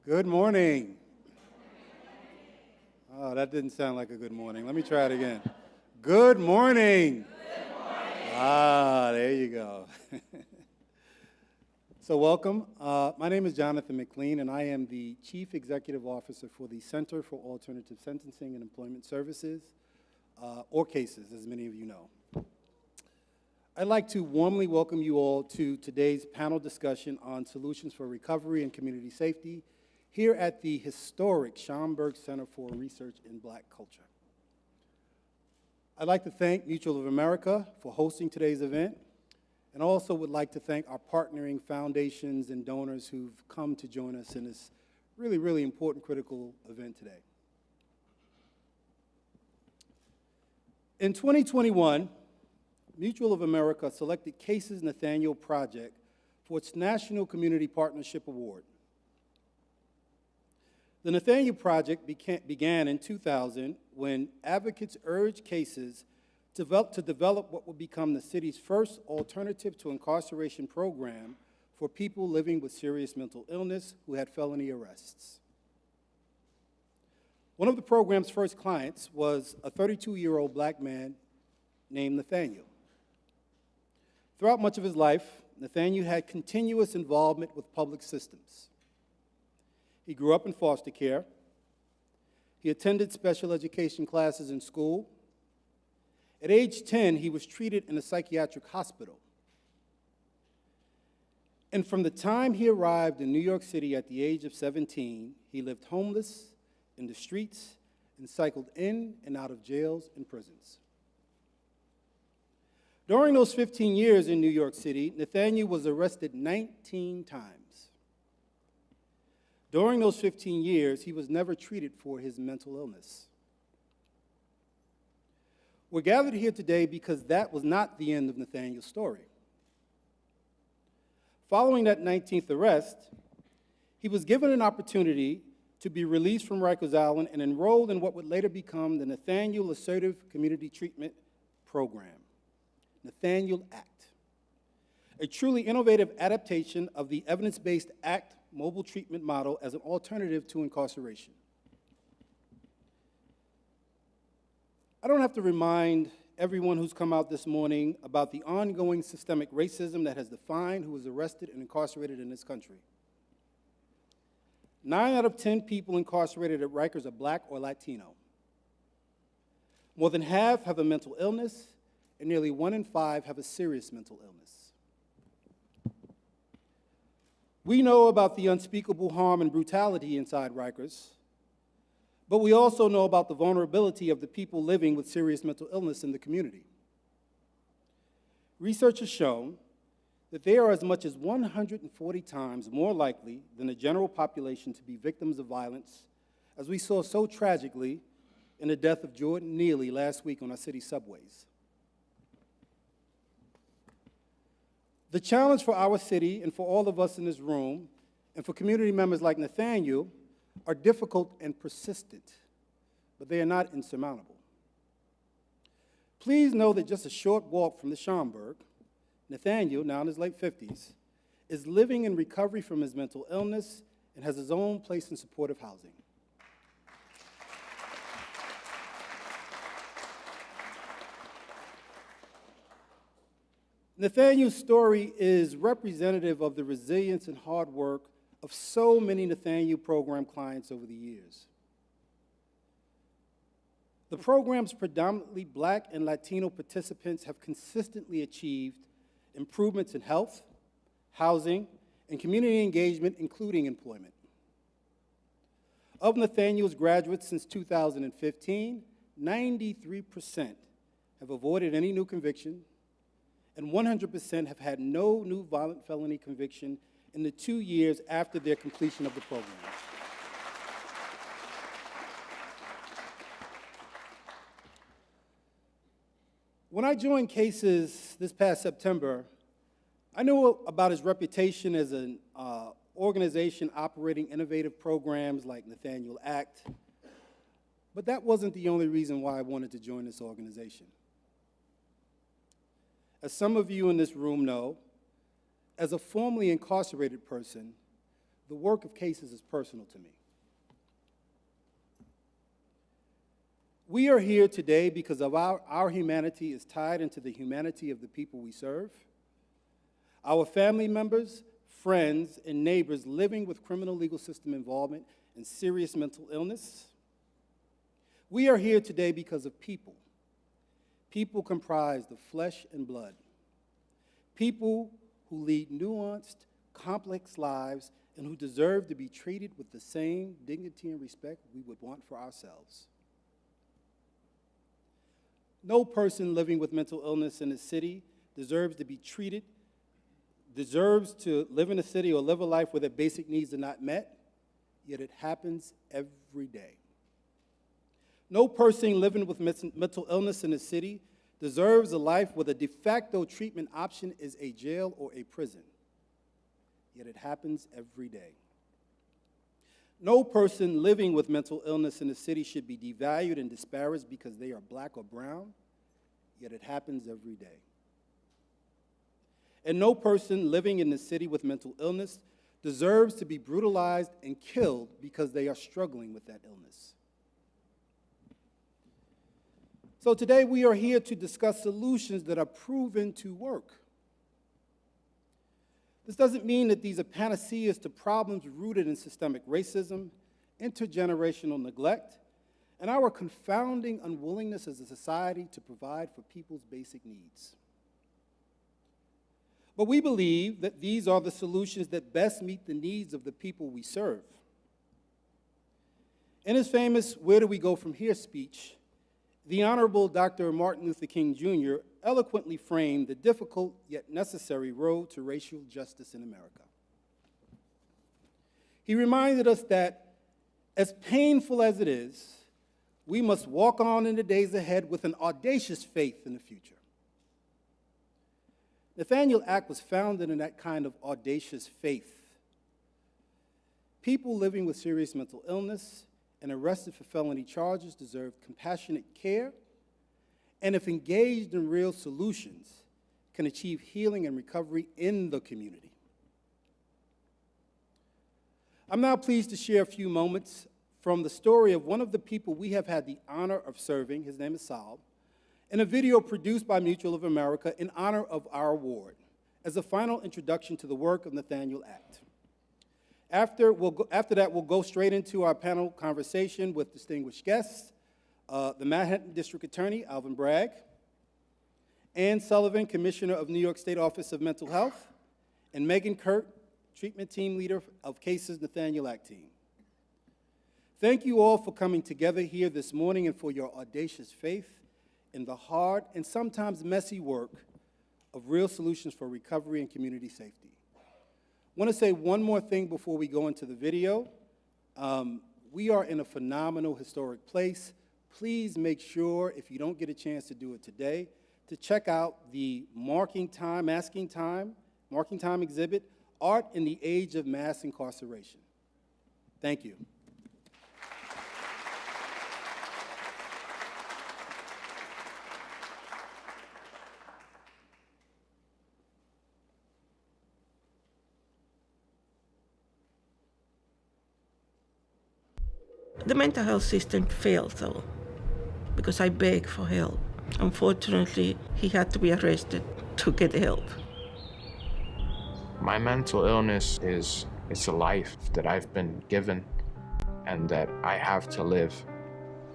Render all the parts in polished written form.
Good morning. Oh, that didn't sound like a good morning. Let me try it again. Good morning. Good morning. There you go. So welcome. My name is Jonathan McLean, and I am the Chief Executive Officer for the Center for Alternative Sentencing and Employment Services, or CASES, as many of you know. I'd like to warmly welcome you all to today's panel discussion on solutions for recovery and community safety here at the historic Schomburg Center for Research in Black Culture. I'd like to thank Mutual of America for hosting today's event, and also would like to thank our partnering foundations and donors who've come to join us in this really, really important, critical event today. In 2021, Mutual of America selected CASES Nathaniel Project for its National Community Partnership Award. The Nathaniel Project began in 2000 when advocates urged CASES to develop what would become the city's first alternative to incarceration program for people living with serious mental illness who had felony arrests. One of the program's first clients was a 32-year-old black man named Nathaniel. Throughout much of his life, Nathaniel had continuous involvement with public systems. He grew up in foster care. He attended special education classes in school. At age 10, he was treated in a psychiatric hospital. And from the time he arrived in New York City at the age of 17, he lived homeless, in the streets, and cycled in and out of jails and prisons. During those 15 years in New York City, Nathaniel was arrested 19 times. During those 15 years, he was never treated for his mental illness. We're gathered here today because that was not the end of Nathaniel's story. Following that 19th arrest, he was given an opportunity to be released from Rikers Island and enrolled in what would later become the Nathaniel Assertive Community Treatment Program, Nathaniel ACT, a truly innovative adaptation of the evidence-based ACT mobile treatment model as an alternative to incarceration. I don't have to remind everyone who's come out this morning about the ongoing systemic racism that has defined who is arrested and incarcerated in this country. 9 out of 10 people incarcerated at Rikers are black or Latino. More than half have a mental illness, and nearly 1 in 5 have a serious mental illness. We know about the unspeakable harm and brutality inside Rikers, but we also know about the vulnerability of the people living with serious mental illness in the community. Research has shown that they are as much as 140 times more likely than the general population to be victims of violence, as we saw so tragically in the death of Jordan Neely last week on our city subways. The challenge for our city and for all of us in this room and for community members like Nathaniel are difficult and persistent, but they are not insurmountable. Please know that just a short walk from the Schomburg, Nathaniel, now in his late 50s, is living in recovery from his mental illness and has his own place in supportive housing. Nathaniel's story is representative of the resilience and hard work of so many Nathaniel program clients over the years. The program's predominantly black and Latino participants have consistently achieved improvements in health, housing, and community engagement, including employment. Of Nathaniel's graduates since 2015, 93% have avoided any new conviction, and 100% have had no new violent felony conviction in the 2 years after their completion of the program. When I joined CASES this past September, I knew about his reputation as an organization operating innovative programs like Nathaniel ACT, but that wasn't the only reason why I wanted to join this organization. As some of you in this room know, as a formerly incarcerated person, the work of cases is personal to me. We are here today because of our humanity is tied into the humanity of the people we serve. Our family members, friends, and neighbors living with criminal legal system involvement and serious mental illness. We are here today because of people. People comprised of flesh and blood. People who lead nuanced, complex lives and who deserve to be treated with the same dignity and respect we would want for ourselves. No person living with mental illness in a city deserves to live in a city or live a life where their basic needs are not met, yet it happens every day. No person living with mental illness in a city deserves a life where the de facto treatment option is a jail or a prison, yet it happens every day. No person living with mental illness in the city should be devalued and disparaged because they are black or brown, yet it happens every day. And no person living in the city with mental illness deserves to be brutalized and killed because they are struggling with that illness. So today we are here to discuss solutions that are proven to work. This doesn't mean that these are panaceas to problems rooted in systemic racism, intergenerational neglect, and our confounding unwillingness as a society to provide for people's basic needs. But we believe that these are the solutions that best meet the needs of the people we serve. In his famous "Where do we go from here" speech, the Honorable Dr. Martin Luther King Jr. eloquently framed the difficult yet necessary road to racial justice in America. He reminded us that, as painful as it is, we must walk on in the days ahead with an audacious faith in the future. Nathaniel ACT was founded in that kind of audacious faith. People living with serious mental illness and arrested for felony charges deserve compassionate care, and if engaged in real solutions, can achieve healing and recovery in the community. I'm now pleased to share a few moments from the story of one of the people we have had the honor of serving, his name is Sal, in a video produced by Mutual of America in honor of our award, as a final introduction to the work of Nathaniel ACT. After that, we'll go straight into our panel conversation with distinguished guests, the Manhattan District Attorney, Alvin Bragg, Ann Sullivan, Commissioner of New York State Office of Mental Health, and Megan Kirk, Treatment Team Leader of Cases Nathaniel ACT Team. Thank you all for coming together here this morning and for your audacious faith in the hard and sometimes messy work of real solutions for recovery and community safety. I want to say one more thing before we go into the video. We are in a phenomenal historic place. Please make sure, if you don't get a chance to do it today, to check out the marking time exhibit, Art in the Age of Mass Incarceration. Thank you. The mental health system failed, though, because I begged for help. Unfortunately, he had to be arrested to get help. My mental illness it's a life that I've been given and that I have to live.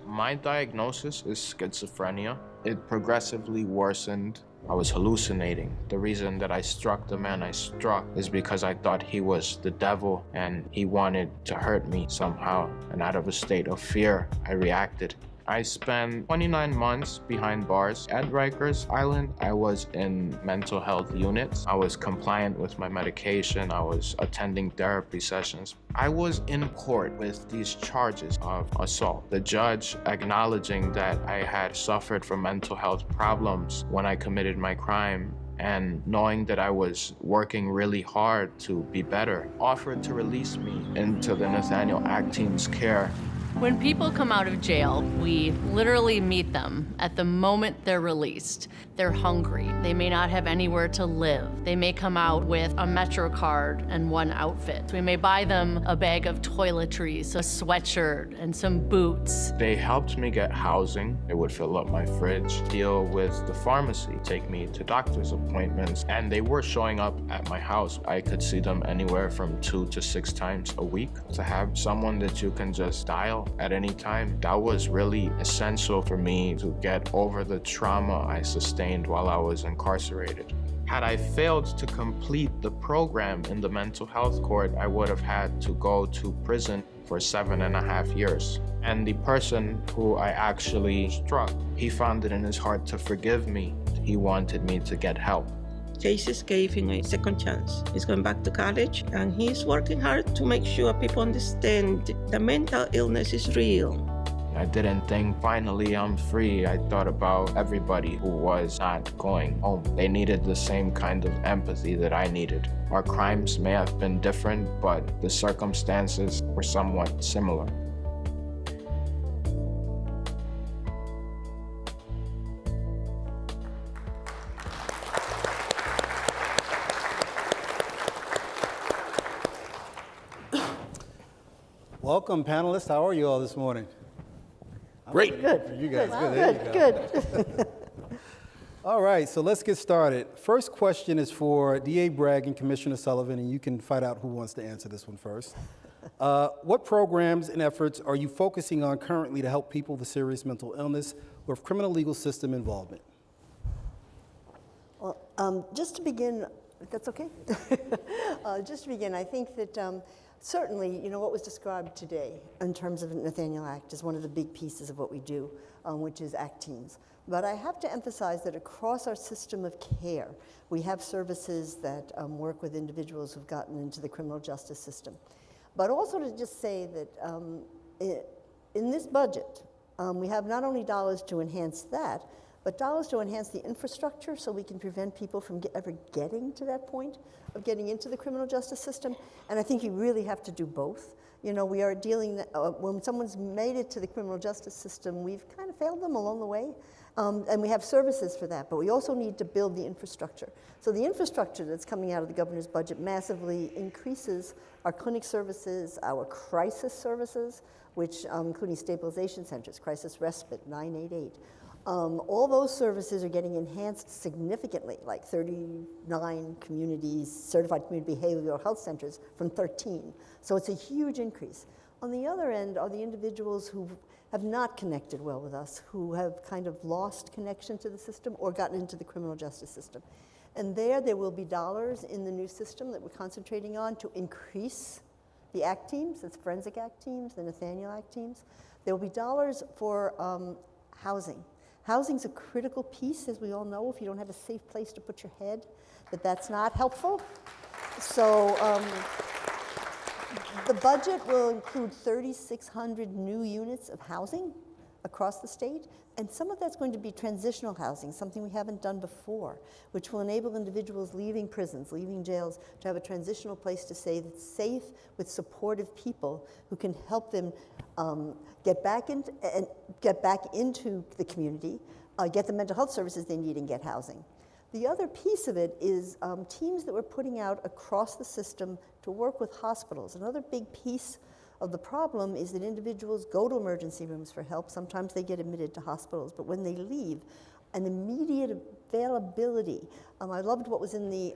My diagnosis is schizophrenia. It progressively worsened. I was hallucinating. The reason that I struck the man I struck is because I thought he was the devil and he wanted to hurt me somehow. And out of a state of fear, I reacted. I spent 29 months behind bars. At Rikers Island, I was in mental health units. I was compliant with my medication. I was attending therapy sessions. I was in court with these charges of assault. The judge acknowledging that I had suffered from mental health problems when I committed my crime, and knowing that I was working really hard to be better, offered to release me into the Nathaniel ACT team's care. When people come out of jail, we literally meet them at the moment they're released. They're hungry. They may not have anywhere to live. They may come out with a Metro card and one outfit. We may buy them a bag of toiletries, a sweatshirt, and some boots. They helped me get housing. They would fill up my fridge, deal with the pharmacy, take me to doctor's appointments, and they were showing up at my house. I could see them anywhere from 2 to 6 times a week. To have someone that you can just dial at any time, that was really essential for me to get over the trauma I sustained while I was incarcerated. Had I failed to complete the program in the mental health court, I would have had to go to prison for 7.5 years. And the person who I actually struck, he found it in his heart to forgive me. He wanted me to get help. Jesus gave him a second chance. He's going back to college, and he's working hard to make sure people understand the mental illness is real. I didn't think, finally I'm free. I thought about everybody who was not going home. They needed the same kind of empathy that I needed. Our crimes may have been different, but the circumstances were somewhat similar. Welcome, panelists. How are you all this morning? Great. Good. You guys, good. There you go. Good. All right, so let's get started. First question is for DA Bragg and Commissioner Sullivan, and you can find out who wants to answer this one first. What programs and efforts are you focusing on currently to help people with serious mental illness with criminal legal system involvement? Well, just to begin, if that's okay? Just to begin, I think that certainly, what was described today in terms of Nathaniel ACT is one of the big pieces of what we do, which is ACT teams. But I have to emphasize that across our system of care, we have services that work with individuals who've gotten into the criminal justice system. But also to just say that in this budget, we have not only dollars to enhance that, but dollars to enhance the infrastructure so we can prevent people from ever getting to that point of getting into the criminal justice system. And I think you really have to do both. We are dealing, when someone's made it to the criminal justice system, we've kind of failed them along the way. And we have services for that, but we also need to build the infrastructure. So the infrastructure that's coming out of the governor's budget massively increases our clinic services, our crisis services, which including stabilization centers, crisis respite, 988. All those services are getting enhanced significantly, like 39 communities, certified community behavioral health centers from 13. So it's a huge increase. On the other end are the individuals who have not connected well with us, who have kind of lost connection to the system or gotten into the criminal justice system. And there will be dollars in the new system that we're concentrating on to increase the ACT teams, that's forensic ACT teams, the Nathaniel ACT teams. There will be dollars for housing. Housing's a critical piece, as we all know. If you don't have a safe place to put your head, that's not helpful. So the budget will include 3,600 new units of housing across the state, and some of that's going to be transitional housing, something we haven't done before, which will enable individuals leaving prisons, leaving jails, to have a transitional place to stay that's safe with supportive people who can help them get back into the community, get the mental health services they need, and get housing. The other piece of it is teams that we're putting out across the system to work with hospitals. Another big piece of the problem is that individuals go to emergency rooms for help. Sometimes they get admitted to hospitals, but when they leave, an immediate availability. I loved what was in the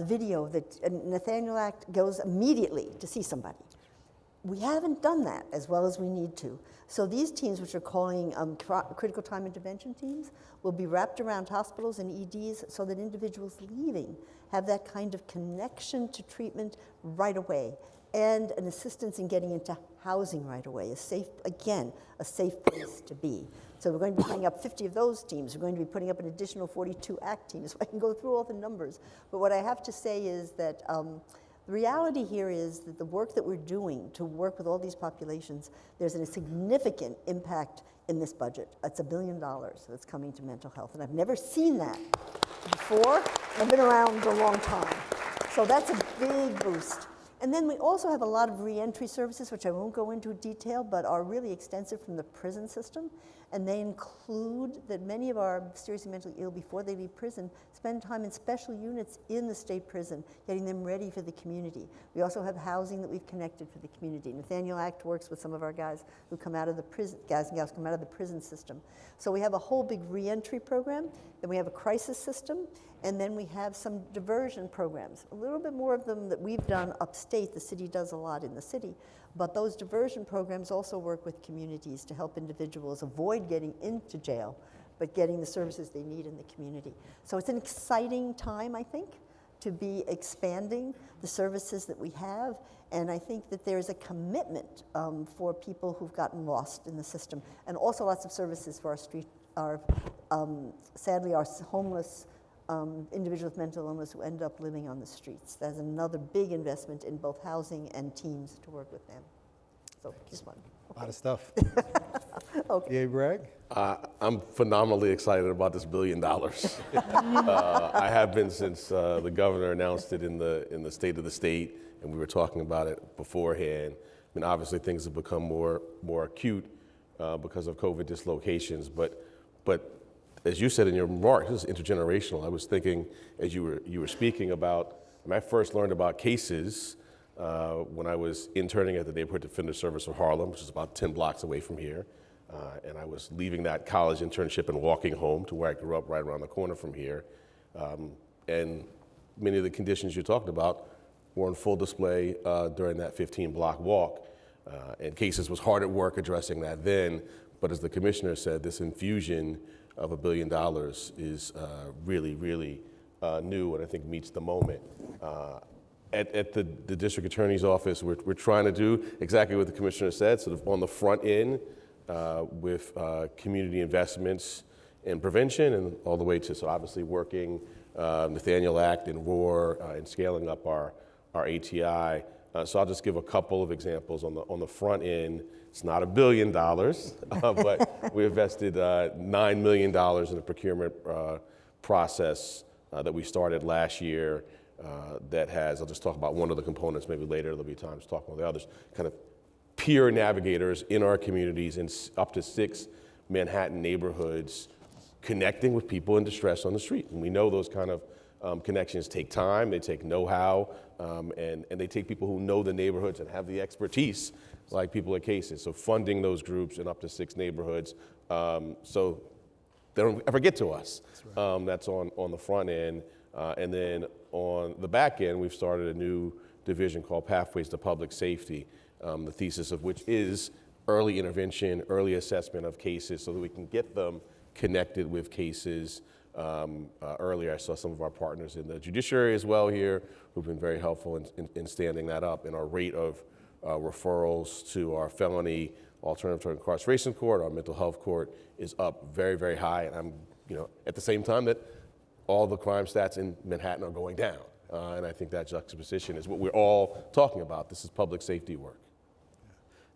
video that Nathaniel ACT goes immediately to see somebody. We haven't done that as well as we need to. So these teams, which are calling critical time intervention teams, will be wrapped around hospitals and EDs so that individuals leaving have that kind of connection to treatment right away and an assistance in getting into housing right away, a safe place to be. So we're going to be putting up 50 of those teams. We're going to be putting up an additional 42 ACT teams. So I can go through all the numbers. But what I have to say is that the reality here is that the work that we're doing to work with all these populations, there's a significant impact in this budget. It's $1 billion that's coming to mental health. And I've never seen that before. I've been around a long time. So that's a big boost. And then we also have a lot of reentry services, which I won't go into detail, but are really extensive from the prison system. And they include that many of our seriously mentally ill, before they leave prison, spend time in special units in the state prison, getting them ready for the community. We also have housing that we've connected for the community. Nathaniel ACT works with some of our guys who come out of the prison, guys and gals come out of the prison system. So we have a whole big reentry program, then we have a crisis system, and then we have some diversion programs. A little bit more of them that we've done upstate. The city does a lot in the city. But those diversion programs also work with communities to help individuals avoid getting into jail, but getting the services they need in the community. So it's an exciting time, I think, to be expanding the services that we have. And I think that there's a commitment for people who've gotten lost in the system. And also lots of services for sadly, our homeless individuals with mental illness who end up living on the streets. That's another big investment in both housing and teams to work with them. So just one. A lot of stuff. Okay. Yeah, Bragg? I'm phenomenally excited about this $1 billion. I have been since the governor announced it in the State of the State, and we were talking about it beforehand. I mean, obviously things have become more acute because of COVID dislocations, but as you said in your remarks, this is intergenerational. I was thinking as you were speaking about, when I first learned about cases when I was interning at the Neighborhood Defender Service of Harlem, which is about 10 blocks away from here. And I was leaving that college internship and walking home to where I grew up right around the corner from here. And many of the conditions you talked about were on full display during that 15-block walk. And Cases was hard at work addressing that then, but as the commissioner said, this infusion of $1 billion is really, really new and I think meets the moment. At the district attorney's office, we're trying to do exactly what the commissioner said, sort of on the front end with community investments in prevention and all the way to, so obviously working Nathaniel ACT and ROAR and scaling up our ATI. So I'll just give a couple of examples on the front end. It's not $1 billion, but we invested $9 million in a procurement process that we started last year that has, I'll just talk about one of the components, maybe later there'll be time to talk about the others, kind of peer navigators in our communities in up to 6 Manhattan neighborhoods connecting with people in distress on the street. And we know those kind of connections take time, they take know-how, and they take people who know the neighborhoods and have the expertise, like people at Cases. So funding those groups in up to 6 neighborhoods so they don't ever get to us. That's right. That's on the front end. And then on the back end, we've started a new division called Pathways to Public Safety, the thesis of which is early intervention, early assessment of cases so that we can get them connected with cases earlier. I saw some of our partners in the judiciary as well here who've been very helpful in standing that up. And our rate of referrals to our felony alternative to incarceration court, our mental health court is up very, very high. And I'm, at the same time that all the crime stats in Manhattan are going down. And I think that juxtaposition is what we're all talking about. This is public safety work.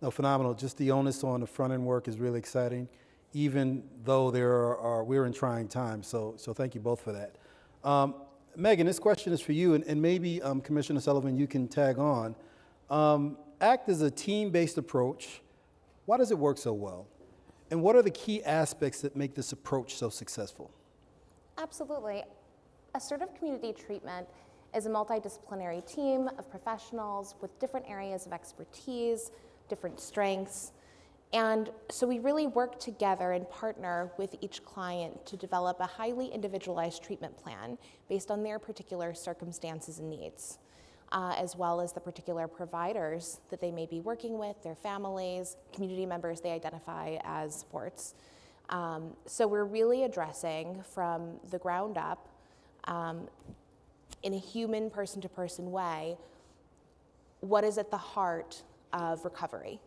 No, phenomenal. Just the onus on the front end work is really exciting, even though we're in trying times. So thank you both for that. Megan, this question is for you, and maybe Commissioner Sullivan, you can tag on. ACT is a team-based approach. Why does it work so well? And what are the key aspects that make this approach so successful? Absolutely. Assertive community treatment is a multidisciplinary team of professionals with different areas of expertise, different strengths. And so we really work together and partner with each client to develop a highly individualized treatment plan based on their particular circumstances and needs, as well as the particular providers that they may be working with, their families, community members they identify as supports. So we're really addressing from the ground up in a human person-to-person way, what is at the heart of recovery?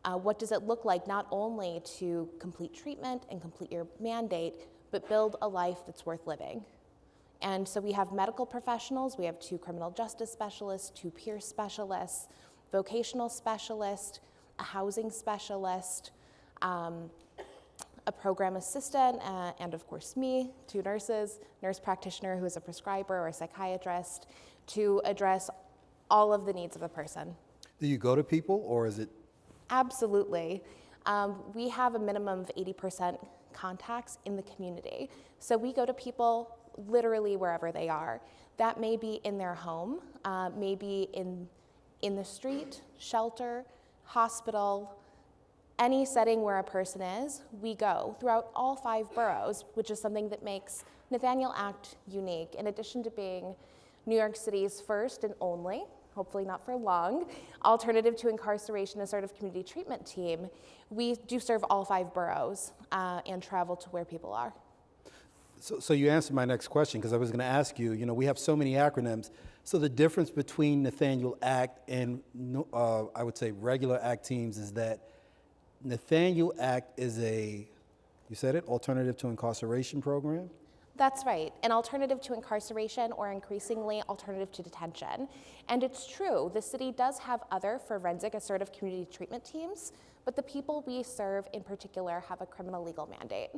What does it look like not only to complete treatment and complete your mandate, but build a life that's worth living? And so we have medical professionals, we have 2 criminal justice specialists, 2 peer specialists, vocational specialist, a housing specialist, a program assistant, and of course me, 2 nurses, nurse practitioner who is a prescriber or a psychiatrist, to address all of the needs of a person. Do you go to people, or is it? Absolutely. We have a minimum of 80% contacts in the community. So we go to people literally wherever they are. That may be in their home, maybe in the street, shelter, hospital, any setting where a person is, we go throughout all 5 boroughs, which is something that makes Nathaniel ACT unique. In addition to being New York City's first and only, hopefully not for long, alternative to incarceration assertive community treatment team, we do serve all 5 boroughs and travel to where people are. So you answered my next question, because I was going to ask you, we have so many acronyms. So the difference between Nathaniel ACT and I would say regular ACT teams is that Nathaniel ACT is you said it, alternative to incarceration program? That's right, an alternative to incarceration, or increasingly alternative to detention. And it's true, the city does have other forensic assertive community treatment teams, but the people we serve in particular have a criminal legal mandate,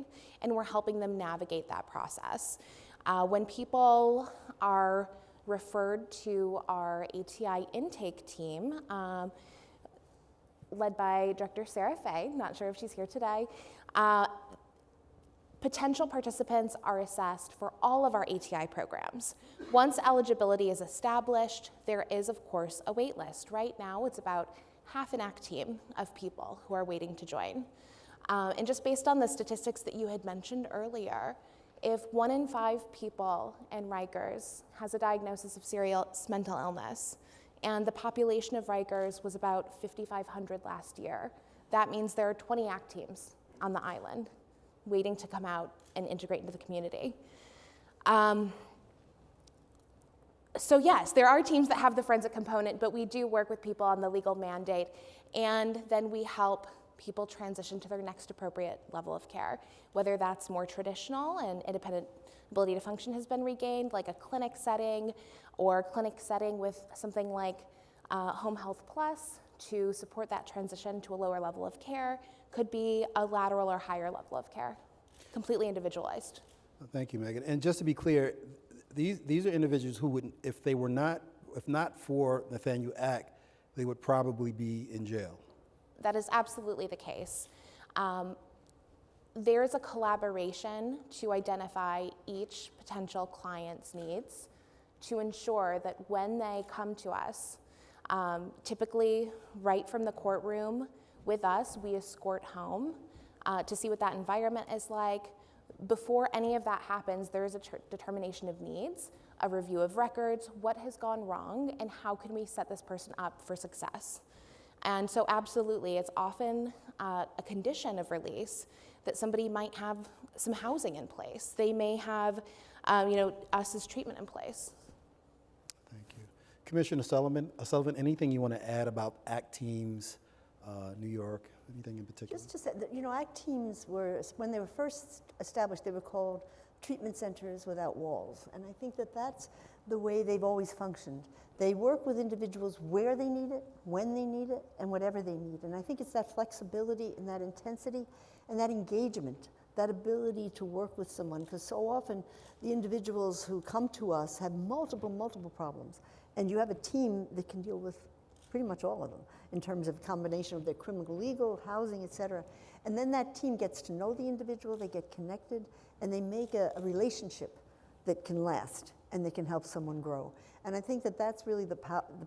and we're helping them navigate that process. When people are referred to our ATI intake team, led by Director Sarah Fay, not sure if she's here today, potential participants are assessed for all of our ATI programs. Once eligibility is established, there is, of course, a wait list. Right now, it's about half an ACT team of people who are waiting to join. And just based on the statistics that you had mentioned earlier, if 1 in 5 people in Rikers has a diagnosis of serious mental illness, and the population of Rikers was about 5,500 last year, that means there are 20 ACT teams on the island waiting to come out and integrate into the community. So yes, there are teams that have the forensic component, but we do work with people on the legal mandate, and then we help people transition to their next appropriate level of care, whether that's more traditional and independent ability to function has been regained, like a clinic setting, or clinic setting with something like Home Health Plus to support that transition to a lower level of care, could be a lateral or higher level of care, completely individualized. Thank you, Megan. And just to be clear, these are individuals who would, if not for Nathaniel ACT, they would probably be in jail. That is absolutely the case. There's a collaboration to identify each potential client's needs to ensure that when they come to us, typically right from the courtroom with us, we escort home to see what that environment is like. Before any of that happens, there is a determination of needs, a review of records, what has gone wrong, and how can we set this person up for success. And so absolutely, it's often a condition of release that somebody might have some housing in place. They may have, us as treatment in place. Thank you. Commissioner Sullivan, anything you want to add about ACT teams, New York, anything in particular? Just to say that, ACT teams were, when they were first established, they were called treatment centers without walls. And I think that that's the way they've always functioned. They work with individuals where they need it, when they need it, and whatever they need. And I think it's that flexibility and that intensity and that engagement, that ability to work with someone, because so often the individuals who come to us have multiple problems. And you have a team that can deal with pretty much all of them in terms of combination of their criminal, legal, housing, et cetera. And then that team gets to know the individual, they get connected, and they make a relationship that can last and that can help someone grow. And I think that that's really the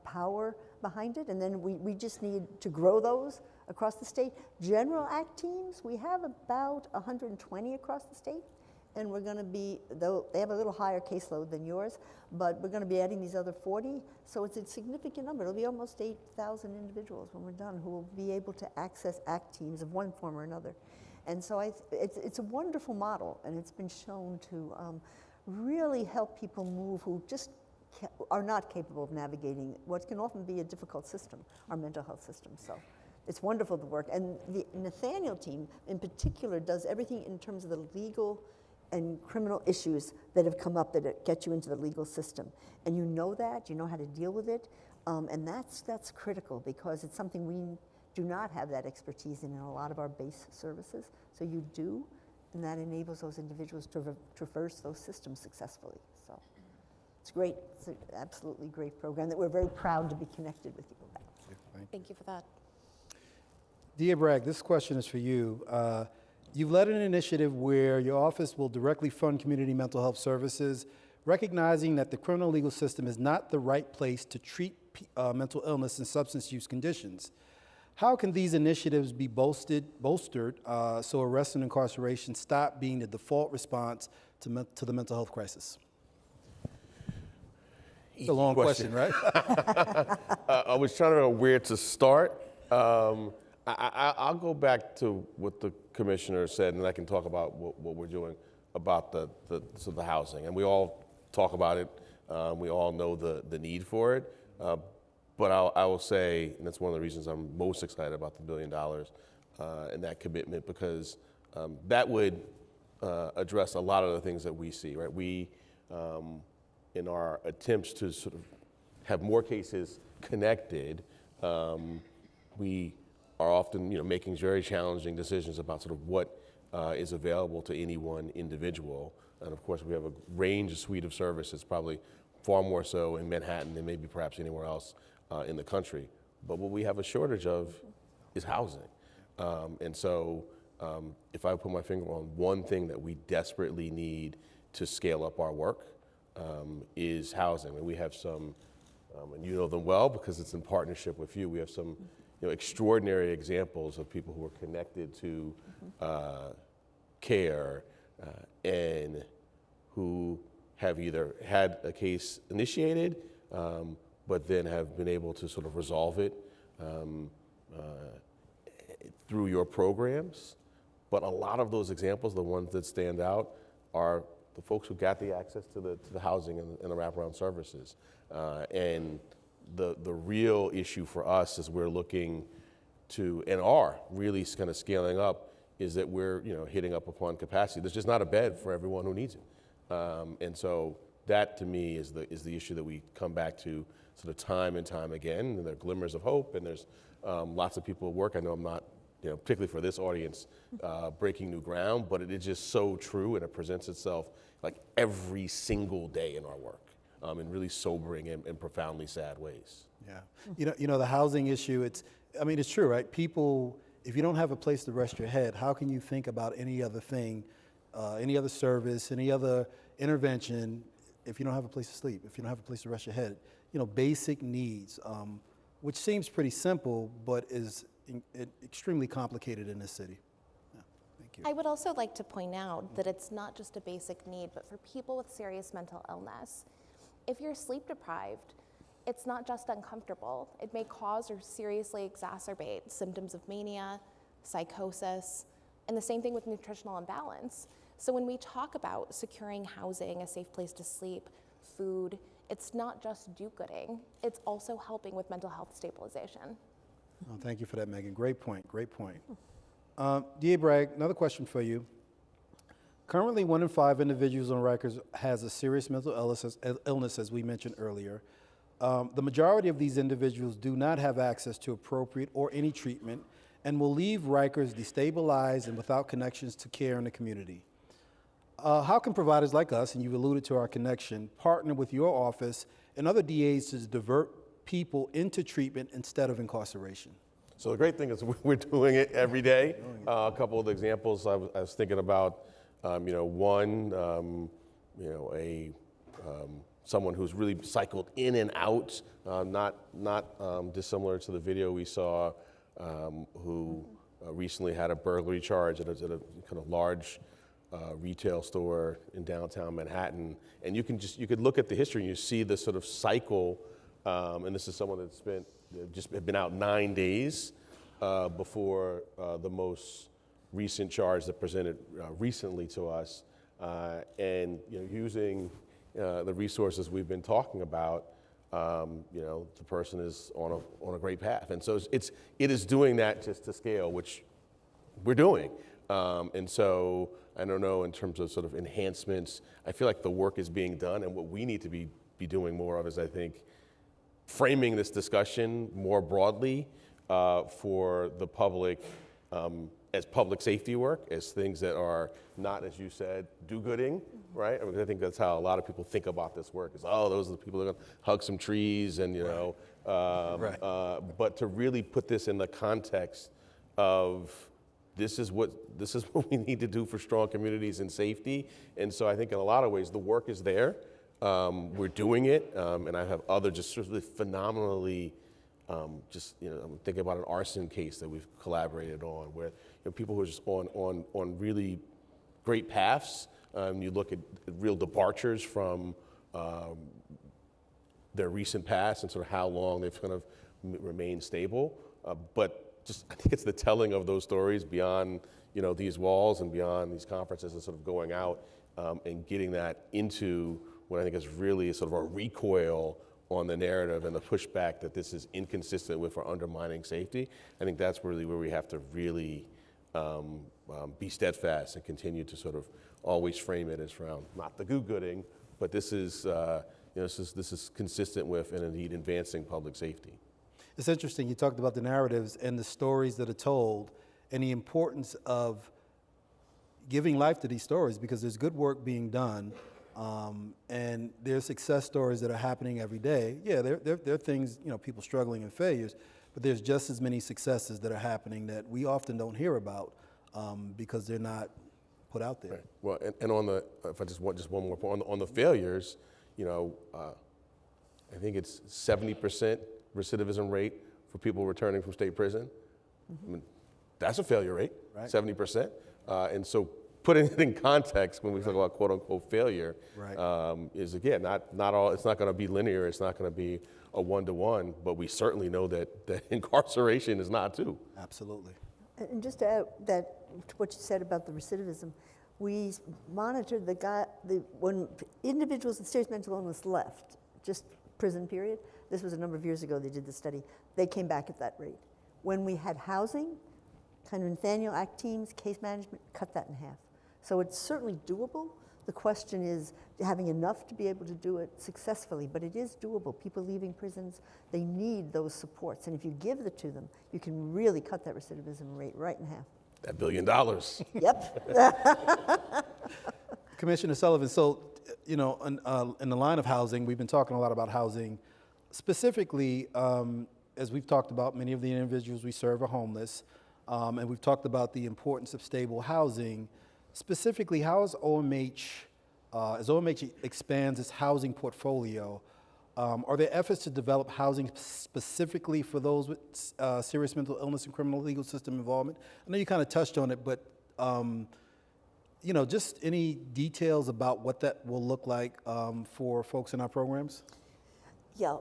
power behind it. And then we just need to grow those across the state. General ACT teams, we have about 120 across the state. And we're going to be, though they have a little higher caseload than yours, but we're going to be adding these other 40. So it's a significant number. It'll be almost 8,000 individuals when we're done who will be able to access ACT teams of one form or another. And so it's a wonderful model, and it's been shown to really help people move who just are not capable of navigating what can often be a difficult system, our mental health system. So it's wonderful to work. And the Nathaniel team in particular does everything in terms of the legal and criminal issues that have come up that get you into the legal system. And you know that, you know how to deal with it. And that's critical, because it's something we do not have that expertise in a lot of our base services. So you do, and that enables those individuals to traverse those systems successfully. So It's great. It's an absolutely great program that we're very proud to be connected with you about. Thank you for that. Dear Bragg, this question is for you. You've led an initiative where your office will directly fund community mental health services, recognizing that the criminal legal system is not the right place to treat mental illness and substance use conditions. How can these initiatives be bolstered so arrest and incarceration stop being the default response to the mental health crisis? It's a long question, right? I was trying to know where to start. I'll go back to what the commissioner said, and I can talk about what we're doing about the housing. And we all talk about it. We all know the need for it. But I will say, and that's one of the reasons I'm most excited about the $1 billion and that commitment, because that would address a lot of the things that we see, right? We, in our attempts to sort of have more cases connected, we are often, making very challenging decisions about sort of what is available to any one individual. And of course, we have a suite of services, probably far more so in Manhattan than maybe perhaps anywhere else in the country. But what we have a shortage of is housing. And so if I put my finger on one thing that we desperately need to scale up our work, is housing. And we have some, and you know them well because it's in partnership with you, we have some extraordinary examples of people who are connected to care and who have either had a case initiated, but then have been able to sort of resolve it through your programs. But a lot of those examples, the ones that stand out, are the folks who got the access to the housing and the wraparound services. And the real issue for us as we're looking to, and are really kind of scaling up, is that we're hitting up upon capacity. There's just not a bed for everyone who needs it. And so that to me is the issue that we come back to sort of time and time again. And there are glimmers of hope, and there's lots of people at work. I know I'm not, particularly for this audience, breaking new ground, but it is just so true, and it presents itself like every single day in our work. In really sobering and profoundly sad ways. Yeah, the housing issue, it's true, right? People, if you don't have a place to rest your head, how can you think about any other thing, any other service, any other intervention, if you don't have a place to sleep, if you don't have a place to rest your head? Basic needs, which seems pretty simple, but is extremely complicated in this city. Yeah, thank you. I would also like to point out that it's not just a basic need, but for people with serious mental illness, if you're sleep deprived, it's not just uncomfortable. It may cause or seriously exacerbate symptoms of mania, psychosis, and the same thing with nutritional imbalance. So when we talk about securing housing, a safe place to sleep, food, it's not just do-gooding, it's also helping with mental health stabilization. Oh, thank you for that, Megan. Great point, great point. D.A. Bragg, another question for you. Currently, 1 in 5 individuals on Rikers has a serious mental illness, as we mentioned earlier. The majority of these individuals do not have access to appropriate or any treatment and will leave Rikers destabilized and without connections to care in the community. How can providers like us, and you've alluded to our connection, partner with your office and other DAs to divert people into treatment instead of incarceration? So the great thing is we're doing it every day. A couple of examples I was thinking about. Someone who's really cycled in and out, not dissimilar to the video we saw, who recently had a burglary charge at a kind of large retail store in downtown Manhattan. And you could look at the history and you see this sort of cycle. And this is someone that's been out 9 days before the most recent charge that presented recently to us, and using the resources we've been talking about, the person is on a great path, and so it is doing that just to scale, which we're doing, and so I don't know in terms of sort of enhancements. I feel like the work is being done, and what we need to be doing more of is, I think, framing this discussion more broadly for the public. as public safety work, as things that are not, as you said, do-gooding, right? I mean, I think that's how a lot of people think about this work is, oh, those are the people that are gonna hug some trees and, you know, but to really put this in the context of this is what we need to do for strong communities and safety. And so I think in a lot of ways, the work is there. We're doing it, and I have other just sort of phenomenally, I'm thinking about an arson case that we've collaborated on, where people who are just on really great paths. You look at real departures from their recent past and sort of how long they've kind of remained stable. But just I think it's the telling of those stories beyond these walls and beyond these conferences, and sort of going out and getting that into what I think is really sort of a recoil on the narrative and the pushback that this is inconsistent with or undermining safety. I think that's really where we have to really be steadfast and continue to sort of always frame it as around not the do-gooding, but this is this is consistent with and indeed advancing public safety. It's interesting, you talked about the narratives and the stories that are told and the importance of giving life to these stories, because there's good work being done. And there's success stories that are happening every day. Yeah, there are things, people struggling and failures, but there's just as many successes that are happening that we often don't hear about because they're not put out there. Right. Well, and on the, if I just want just one more point, on the failures, I think it's 70% recidivism rate for people returning from state prison. I mean, that's a failure rate, right? 70%. And so putting it in context when we talk about quote unquote failure is again, not all, it's not going to be linear. It's not going to be a one-to-one, but we certainly know that incarceration is not too. Absolutely. And just to add that, to what you said about the recidivism, we monitored when individuals with serious mental illness left, just prison period, this was a number of years ago they did the study, they came back at that rate. When we had housing, kind of Nathaniel ACT teams, case management, cut that in half. So it's certainly doable. The question is having enough to be able to do it successfully, but it is doable. People leaving prisons, they need those supports. And if you give it to them, you can really cut that recidivism rate right in half. That $1 billion. Yep. Commissioner Sullivan, so, in the line of housing, we've been talking a lot about housing. Specifically, as we've talked about, many of the individuals we serve are homeless, and we've talked about the importance of stable housing. Specifically, how is OMH, as OMH expands its housing portfolio, are there efforts to develop housing specifically for those with serious mental illness and criminal legal system involvement? I know you kind of touched on it, but just any details about what that will look like for folks in our programs? Yeah,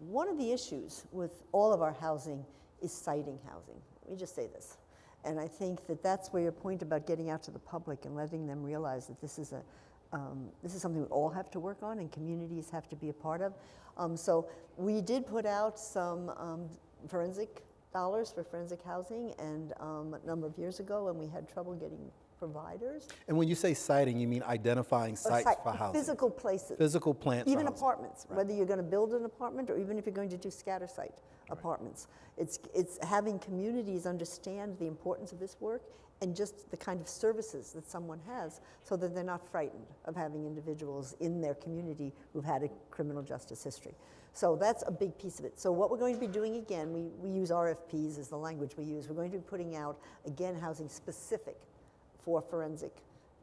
one of the issues with all of our housing is siting housing. Let me just say this. And I think that that's where your point about getting out to the public and letting them realize that this is something we all have to work on and communities have to be a part of. So we did put out some forensic dollars for forensic housing, and a number of years ago, and we had trouble getting providers. And when you say siting, you mean identifying sites for housing? Physical places. Physical plants. Even apartments, right. Whether you're going to build an apartment or even if you're going to do scatter site apartments. It's having communities understand the importance of this work and just the kind of services that someone has so that they're not frightened of having individuals in their community who've had a criminal justice history. So that's a big piece of it. So what we're going to be doing again, we use RFPs as the language we use. We're going to be putting out, again, housing specific for forensic,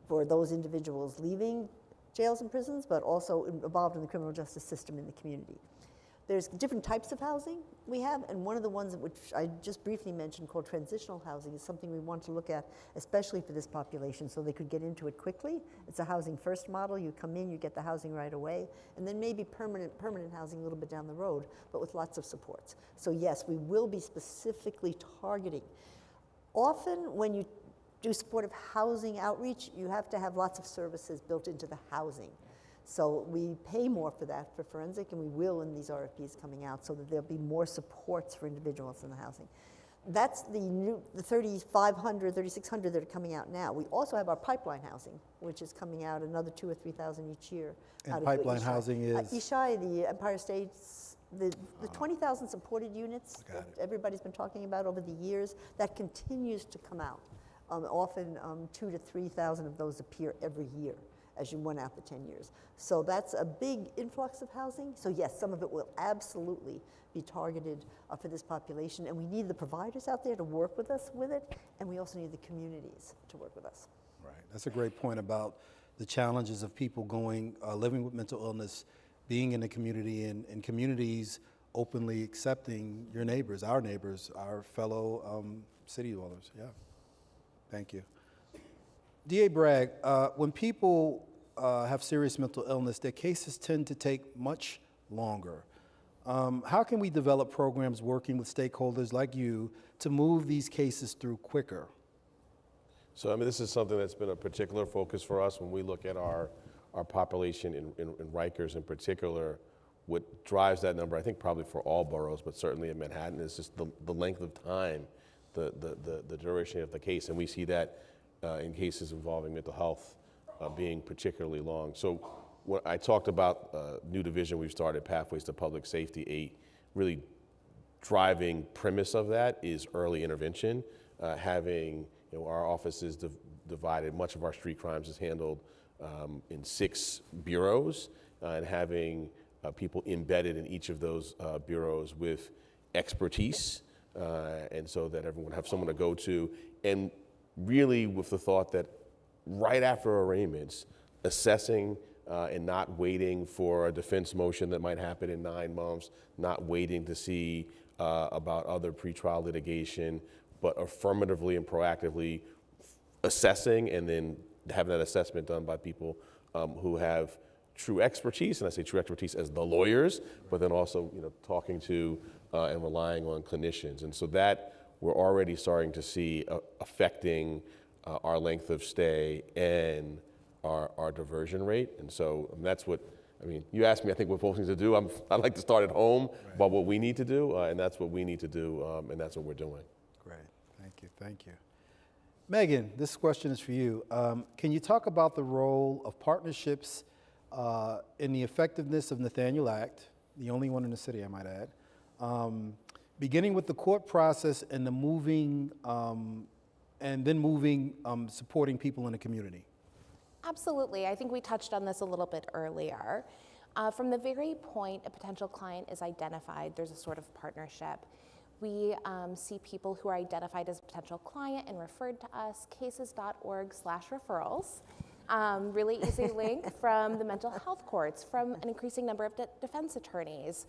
for those individuals leaving jails and prisons, but also involved in the criminal justice system in the community. There's different types of housing we have, and one of the ones which I just briefly mentioned called transitional housing is something we want to look at, especially for this population, so they could get into it quickly. It's a housing first model. You come in, you get the housing right away, and then maybe permanent housing a little bit down the road, but with lots of supports. So yes, we will be specifically targeting. Often when you do supportive housing outreach, you have to have lots of services built into the housing. So we pay more for that for forensic, and we will in these RFPs coming out so that there'll be more supports for individuals in the housing. That's the 3,500, 3,600 that are coming out now. We also have our pipeline housing, which is coming out another 2,000 or 3,000 each year. And pipeline housing is? Ishai, the Empire State The 20,000 supported units that everybody's been talking about over the years, that continues to come out. Often 2,000 to 3,000 of those appear every year as you went out the 10 years. So that's a big influx of housing. So yes, some of it will absolutely be targeted for this population, and we need the providers out there to work with us with it, and we also need the communities to work with us. Right. That's a great point about the challenges of people going, living with mental illness, being in the community, and communities openly accepting your neighbors, our fellow city dwellers. Yeah. Thank you. DA Bragg, when people have serious mental illness, their cases tend to take much longer. How can we develop programs working with stakeholders like you to move these cases through quicker? So, I mean, this is something that's been a particular focus for us when we look at our population in Rikers in particular. What drives that number, I think probably for all boroughs, but certainly in Manhattan, is just the length of time, the duration of the case. And we see that in cases involving mental health being particularly long. So when I talked about new division we've started, Pathways to Public Safety, a really driving premise of that is early intervention. Having our offices divided, much of our street crimes is handled in 6 bureaus, and having people embedded in each of those bureaus with expertise, and so that everyone have someone to go to, and really with the thought that right after arraignments, assessing and not waiting for a defense motion that might happen in 9 months, not waiting to see about other pretrial litigation, but affirmatively and proactively assessing and then having that assessment done by people who have true expertise, and I say true expertise as the lawyers, but then also talking to and relying on clinicians. And so that we're already starting to see affecting our length of stay and our diversion rate. And so that's what, I mean, you asked me, I think, what folks need to do. I like to start at home about what we need to do, and that's what we need to do, and that's what we're doing. Great, thank you. Megan, this question is for you. Can you talk about the role of partnerships in the effectiveness of Nathaniel ACT, the only one in the city, I might add, beginning with the court process and the moving, supporting people in the community? Absolutely. I think we touched on this a little bit earlier. From the very point a potential client is identified, there's a sort of partnership. We see people who are identified as a potential client and referred to us, cases.org/referrals. Really easy link from the mental health courts, from an increasing number of defense attorneys,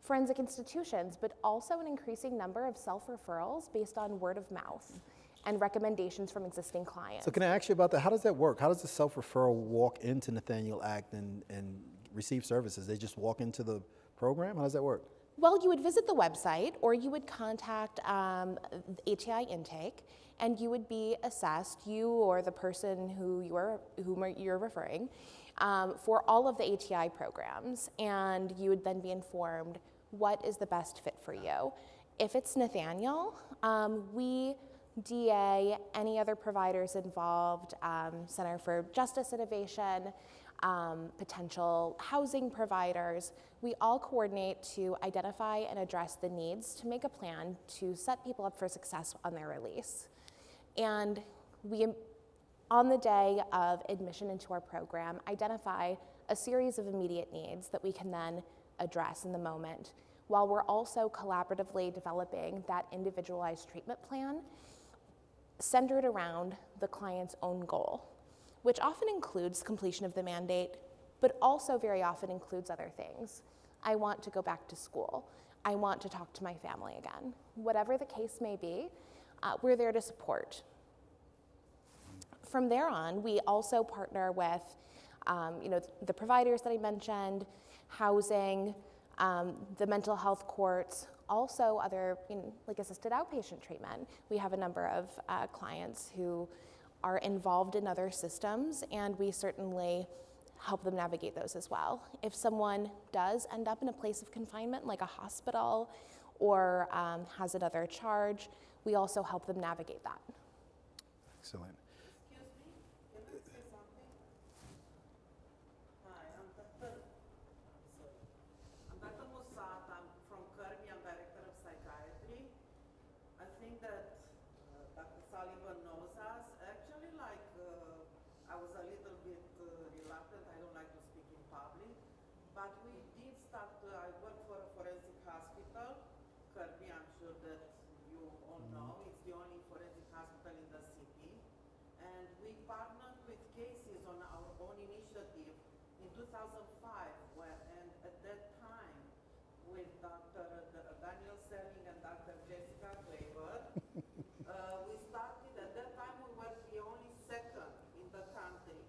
forensic institutions, but also an increasing number of self-referrals based on word of mouth and recommendations from existing clients. So can I ask you about that? How does that work? How does the self-referral walk into Nathaniel ACT and receive services? They just walk into the program? How does that work? Well, you would visit the website, or you would contact ATI Intake, and you would be assessed, you or the person whom you're referring, for all of the ATI programs, and you would then be informed what is the best fit for you. If it's Nathaniel, we, DA, any other providers involved, Center for Justice Innovation, potential housing providers, we all coordinate to identify and address the needs to make a plan to set people up for success on their release. And we, on the day of admission into our program, identify a series of immediate needs that we can then address in the moment, while we're also collaboratively developing that individualized treatment plan centered around the client's own goal, which often includes completion of the mandate, but also very often includes other things. I want to go back to school. I want to talk to my family again. Whatever the case may be, we're there to support. From there on, we also partner with the providers that I mentioned, housing, the mental health courts, also other like assisted outpatient treatment. We have a number of clients who are involved in other systems, and we certainly help them navigate those as well. If someone does end up in a place of confinement, like a hospital, or has another charge, we also help them navigate that. Excellent. Excuse me, can I say something? Hi, partnered with cases on our own initiative in 2005, and at that time, with Dr. Daniel Selling and Dr. Jessica Claver, we started, at that time we were the only second in the country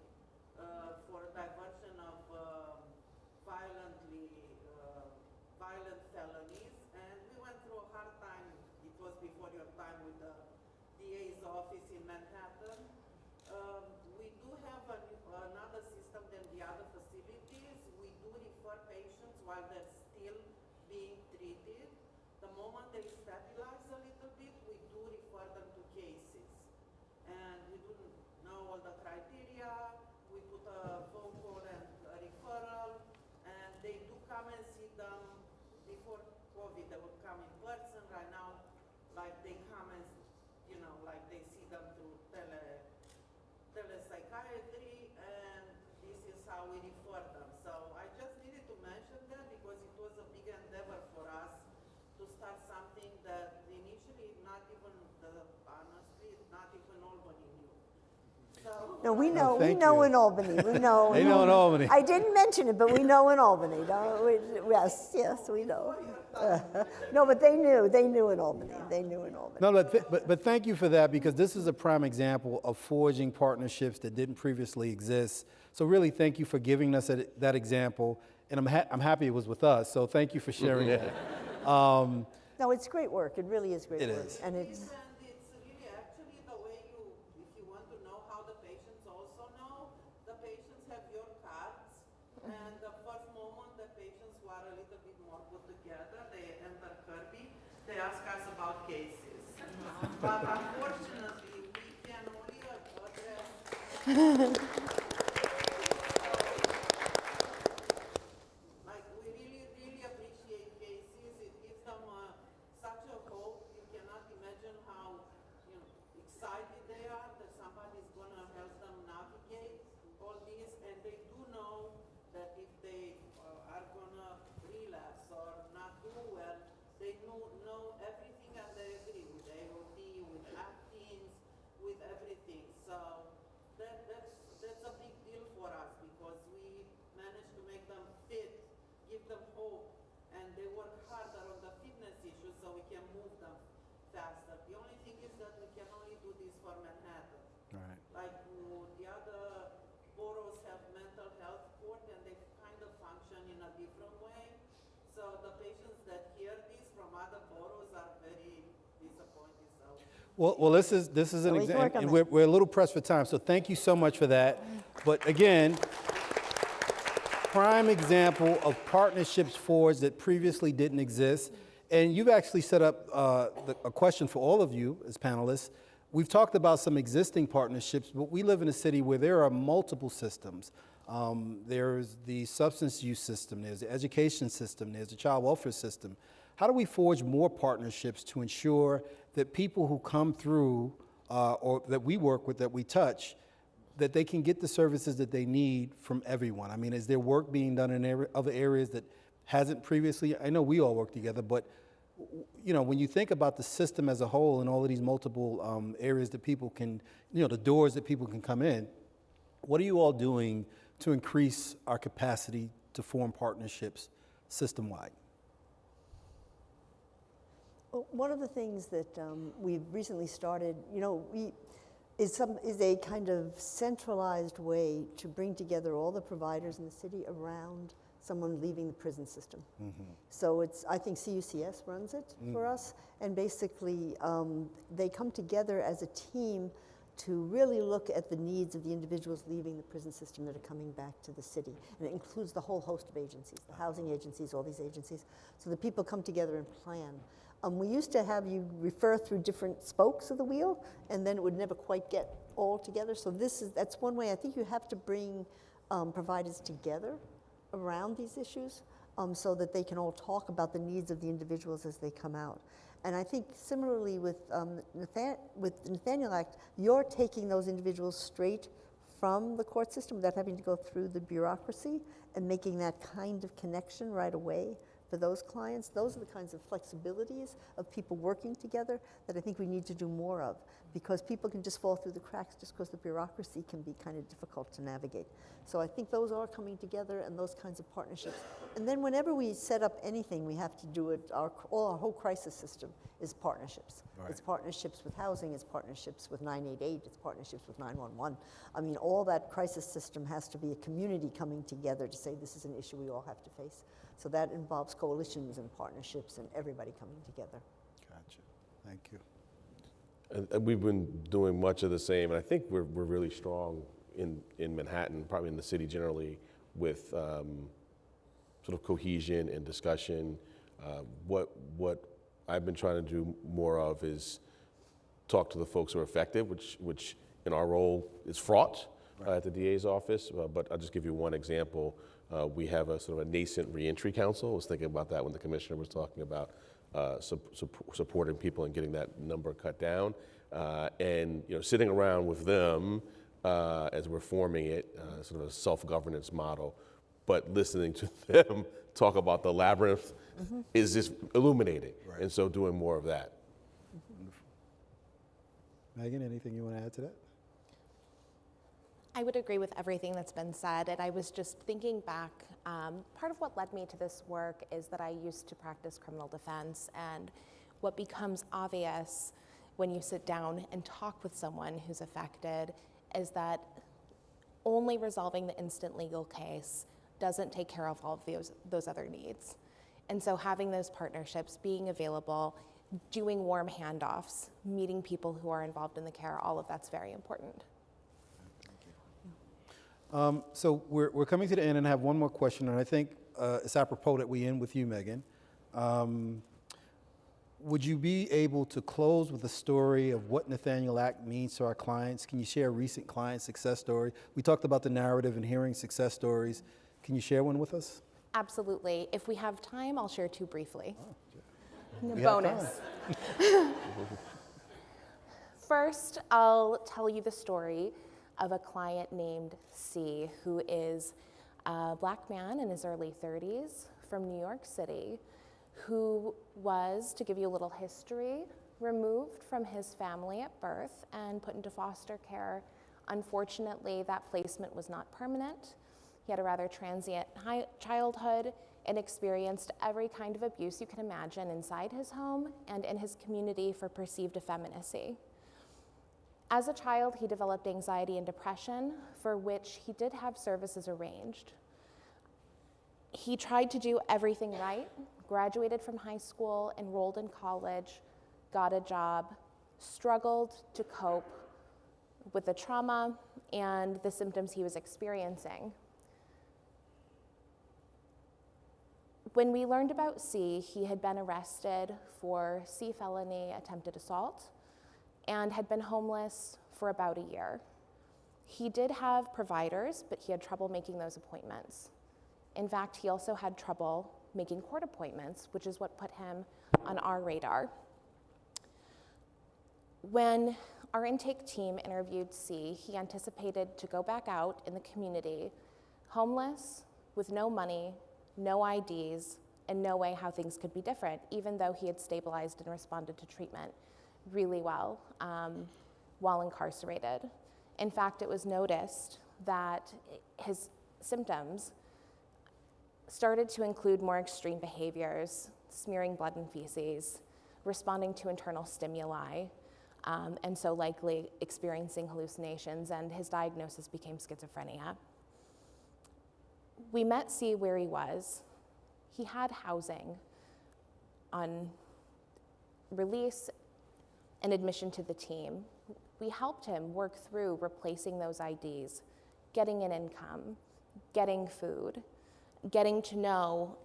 for diversion of violent felonies, and we went through a hard time. It was before your time with the DA's office in Manhattan. We do have another system than the other facilities. We do refer patients while they're still being treated. The moment they stabilize a little bit, we do refer them to cases. And we do know all the criteria. We put a phone call and a referral, and they do come and see them. Before COVID, they would come in person. Right now, like they come and, like they see them through telepsychiatry, and this is how we refer them. So I just needed to mention that because it was a big endeavor for us to start something that initially honestly, not even Albany knew. So, No, we know thank you. in Albany. We know. They know in Albany. I didn't mention it, but we know in Albany. Yes, we know. No, but they knew in Albany. They knew in Albany. No, but thank you for that, because this is a prime example of forging partnerships that didn't previously exist. So really, thank you for giving us that example, and I'm happy it was with us. So thank you for sharing that. No, it's great work. It really is great It work. is. And it's and it's really actually the way if you want to know how the patients also know, the patients have your cards, and the first moment the patients who are a little bit more put together, they enter Kirby, they ask us about cases. But unfortunately, we can only address like we really appreciate cases. It gives them such a hope. You cannot imagine how excited they are that somebody's gonna help them navigate all this, and they do know that if they are gonna relapse or not do well, they know everything, and they agree with AOT, with actings, with everything. So that's a big deal for us, because we managed to make them fit, give them hope, and they work harder on the fitness issues so we can move them faster. The only thing is that we can only do this for Manhattan. Right. Like the other boroughs have mental health court, and they kind of function in a different way. So the patients that hear this from other boroughs are very disappointed. So. Well, this is an we can work example, on and that. we're a little pressed for time, so thank you so much for that. But again, prime example of partnerships forged that previously didn't exist. And you've actually set up a question for all of you as panelists. We've talked about some existing partnerships, but we live in a city where there are multiple systems. There's the substance use system, there's the education system, there's the child welfare system. How do we forge more partnerships to ensure that people who come through or that we work with, that we touch, that they can get the services that they need from everyone? I mean, is there work being done in other areas that hasn't previously? I know we all work together, but when you think about the system as a whole and all of these multiple areas that people can, the doors that people can come in, what are you all doing to increase our capacity to form partnerships system-wide? One of the things that we've recently started, is a kind of centralized way to bring together all the providers in the city around someone leaving the prison system. Mm-hmm. So I think CUCS runs it for us, and basically they come together as a team to really look at the needs of the individuals leaving the prison system that are coming back to the city. And it includes the whole host of agencies, the housing agencies, all these agencies. So the people come together and plan. We used to have you refer through different spokes of the wheel, and then it would never quite get all together. So that's one way. I think you have to bring providers together around these issues so that they can all talk about the needs of the individuals as they come out. And I think similarly with Nathaniel ACT, you're taking those individuals straight from the court system without having to go through the bureaucracy and making that kind of connection right away for those clients. Those are the kinds of flexibilities of people working together that I think we need to do more of, because people can just fall through the cracks just because the bureaucracy can be kind of difficult to navigate. So I think those are coming together, and those kinds of partnerships. And then whenever we set up anything, we have to do it, our whole crisis system is partnerships. Right. It's partnerships with housing, it's partnerships with 988, it's partnerships with 911. I mean, all that crisis system has to be a community coming together to say this is an issue we all have to face. So that involves coalitions and partnerships and everybody coming together. Gotcha. Thank you. And we've been doing much of the same, and I think we're really strong in Manhattan, probably in the city generally, with sort of cohesion and discussion. What I've been trying to do more of is talk to the folks who are affected, which in our role is fraught at the DA's office. But I'll just give you one example. We have a sort of a nascent reentry council. I was thinking about that when the commissioner was talking about supporting people and getting that number cut down. And sitting around with them as we're forming it, sort of a self-governance model, but listening to them talk about the labyrinth is just illuminating. Right. And so doing more of that. Megan, anything you want to add to that? I would agree with everything that's been said, and I was just thinking back, part of what led me to this work is that I used to practice criminal defense, and what becomes obvious when you sit down and talk with someone who's affected is that only resolving the instant legal case doesn't take care of all of those other needs. And so having those partnerships, being available, doing warm handoffs, meeting people who are involved in the care, all of that's very important. So we're coming to the end, and I have one more question, and I think it's apropos that we end with you, Megan. Would you be able to close with a story of what Nathaniel ACT means to our clients? Can you share a recent client success story? We talked about the narrative and hearing success stories. Can you share one with us? Absolutely. If we have time, I'll share two briefly. We have Bonus. First, I'll tell you the story of a client named C, who is a Black man in his early 30s from New York City, who was, to give you a little history, removed from his family at birth and put into foster care. Unfortunately, that placement was not permanent. He had a rather transient childhood and experienced every kind of abuse you can imagine inside his home and in his community for perceived effeminacy. As a child, he developed anxiety and depression, for which he did have services arranged. He tried to do everything right, graduated from high school, enrolled in college, got a job, struggled to cope with the trauma and the symptoms he was experiencing. When we learned about C, he had been arrested for C felony attempted assault and had been homeless for about a year. He did have providers, but he had trouble making those appointments. In fact, he also had trouble making court appointments, which is what put him on our radar. When our intake team interviewed C, he anticipated to go back out in the community, homeless, with no money, no IDs, and no way how things could be different, even though he had stabilized and responded to treatment really well while incarcerated. In fact, it was noticed that his symptoms started to include more extreme behaviors, smearing blood and feces, responding to internal stimuli, and so likely experiencing hallucinations, and his diagnosis became schizophrenia. We met C where he was. He had housing on release and admission to the team. We helped him work through replacing those IDs, getting an income, getting food, getting to know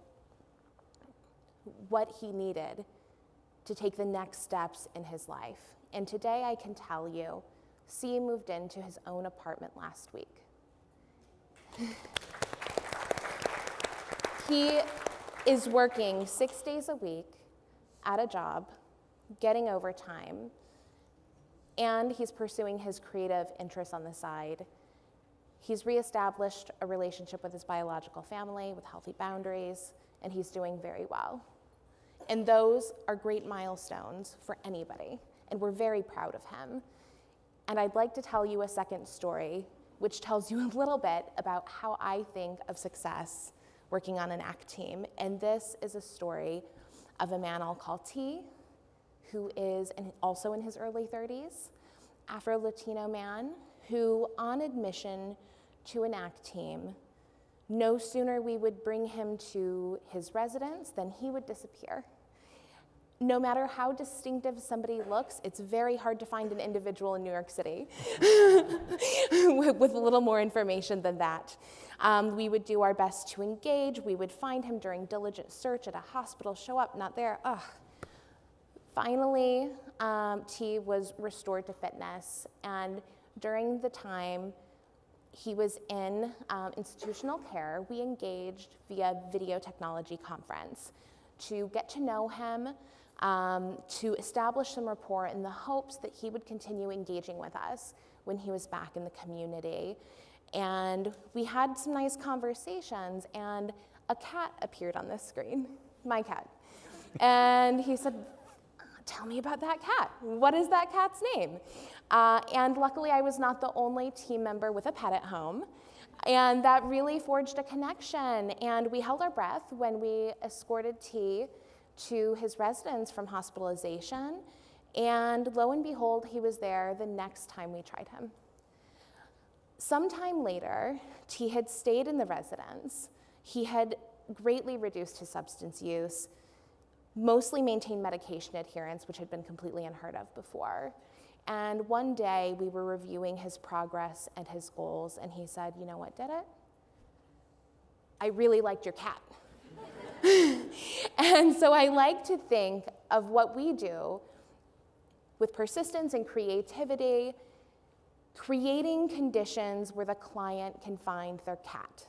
what he needed to take the next steps in his life. And today I can tell you, C moved into his own apartment last week. He is working 6 days a week at a job, getting overtime, and he's pursuing his creative interests on the side. He's reestablished a relationship with his biological family with healthy boundaries, and he's doing very well. And those are great milestones for anybody, and we're very proud of him. And I'd like to tell you a second story, which tells you a little bit about how I think of success working on an ACT team. And this is a story of a man I'll call T, who is also in his early 30s, Afro-Latino man, who on admission to an ACT team, no sooner we would bring him to his residence than he would disappear. No matter how distinctive somebody looks, it's very hard to find an individual in New York City with a little more information than that. We would do our best to engage. We would find him during diligent search at a hospital, show up, not there. Ugh. Finally, T was restored to fitness, and during the time he was in institutional care, we engaged via video technology conference to get to know him, to establish some rapport in the hopes that he would continue engaging with us when he was back in the community. And we had some nice conversations, and a cat appeared on the screen, my cat. And he said, tell me about that cat. What is that cat's name? And luckily, I was not the only team member with a pet at home. And that really forged a connection. And we held our breath when we escorted T to his residence from hospitalization. And lo and behold, he was there the next time we tried him. Sometime later, T had stayed in the residence. He had greatly reduced his substance use, mostly maintained medication adherence, which had been completely unheard of before. And one day we were reviewing his progress and his goals, and he said, you know what did it? I really liked your cat. And so I like to think of what we do with persistence and creativity, creating conditions where the client can find their cat,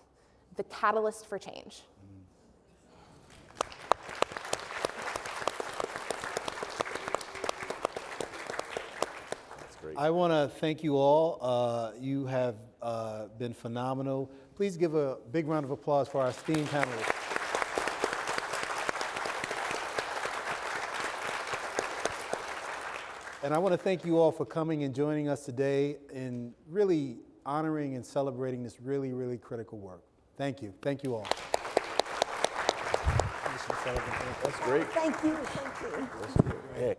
the catalyst for change. I want to thank you all. You have been phenomenal. Please give a big round of applause for our esteemed panelists. And I want to thank you all for coming and joining us today in really honoring and celebrating this really, really critical work. Thank you. Thank you all. That's great. Thank you. Thank you. That's great. Hey.